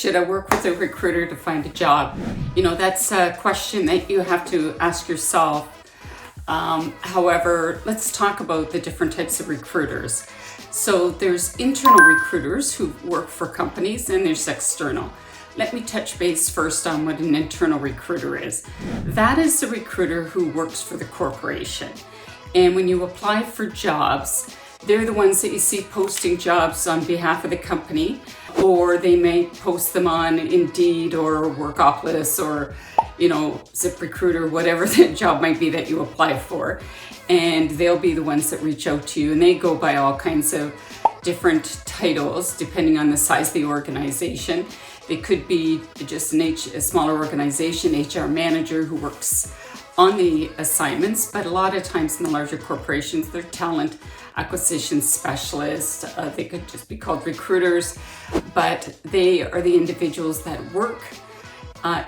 Should I work with a recruiter to find a job? That's a question that you have to ask yourself. However, let's talk about the different types of recruiters. So there's internal recruiters who work for companies, and there's external. Let me touch base first on what an internal recruiter is. That is the recruiter who works for the corporation. And when you apply for jobs, they're the ones that you see posting jobs on behalf of the company, or they may post them on Indeed or Workopolis or, ZipRecruiter, whatever the job might be that you apply for. And they'll be the ones that reach out to you, and they go by all kinds of different titles depending on the size of the organization. They could be just a smaller organization, HR manager who works on the assignments, but a lot of times in the larger corporations, they're talent acquisition specialists. They could just be called recruiters, but they are the individuals that work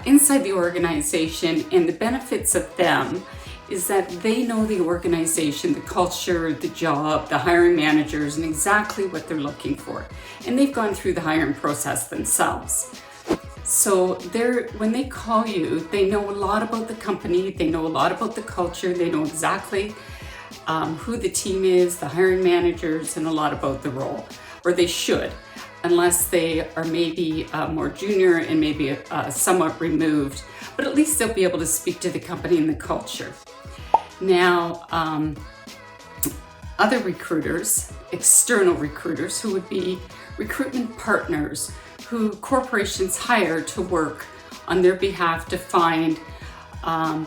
inside the organization, and the benefits of them is that they know the organization, the culture, the job, the hiring managers, and exactly what they're looking for. And they've gone through the hiring process themselves. So when they call you, they know a lot about the company, they know a lot about the culture, they know exactly who the team is, the hiring managers, and a lot about the role, or they should, unless they are maybe more junior and maybe somewhat removed, but at least they'll be able to speak to the company and the culture. Now, other recruiters, external recruiters, who would be recruitment partners who corporations hire to work on their behalf to find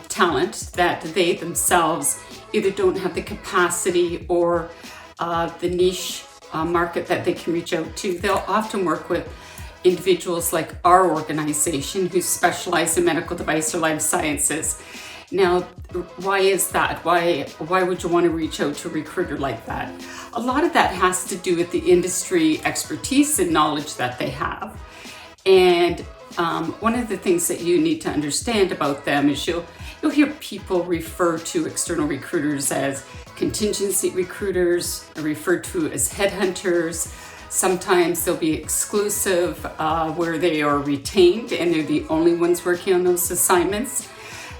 talent that they themselves either don't have the capacity or the niche market that they can reach out to. They'll often work with individuals like our organization who specialize in medical device or life sciences. Now, why is that? Why would you want to reach out to a recruiter like that? A lot of that has to do with the industry expertise and knowledge that they have. And one of the things that you need to understand about them is you'll hear people refer to external recruiters as contingency recruiters, referred to as headhunters. Sometimes they'll be exclusive, where they are retained and they're the only ones working on those assignments.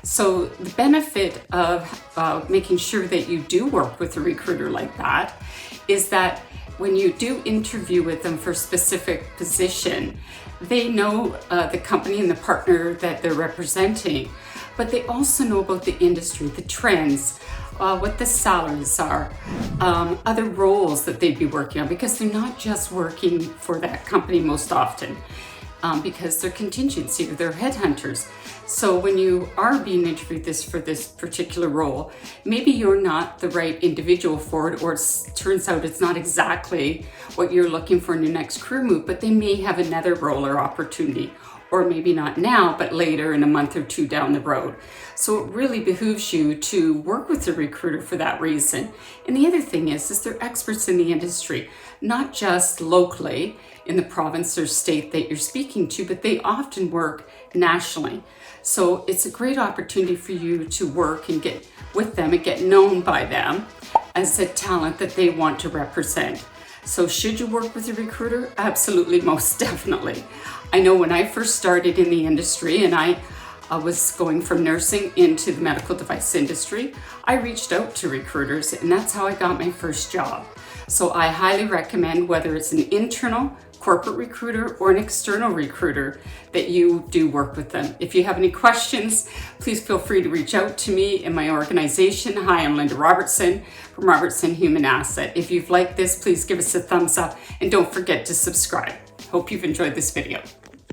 So the benefit of making sure that you do work with a recruiter like that is that when you do interview with them for a specific position, they know the company and the partner that they're representing, but they also know about the industry, the trends, what the salaries are, other roles that they'd be working on, because they're not just working for that company most often, because they're contingency or they're headhunters. So when you are being interviewed for this particular role, maybe you're not the right individual for it, or it turns out it's not exactly what you're looking for in your next career move, but they may have another role or opportunity, or maybe not now, but later in a month or two down the road. So it really behooves you to work with a recruiter for that reason. And the other thing is they're experts in the industry, not just locally in the province or state that you're speaking to, but they often work nationally. So it's a great opportunity for you to work and get with them and get known by them as a talent that they want to represent. So should you work with a recruiter? Absolutely, most definitely. I know when I first started in the industry and I was going from nursing into the medical device industry, I reached out to recruiters, and that's how I got my first job. So I highly recommend, whether it's an internal corporate recruiter or an external recruiter, that you do work with them. If you have any questions, please feel free to reach out to me in my organization. Hi, I'm Linda Robertson from Robertson Human Asset. If you've liked this, please give us a thumbs up and don't forget to subscribe. Hope you've enjoyed this video.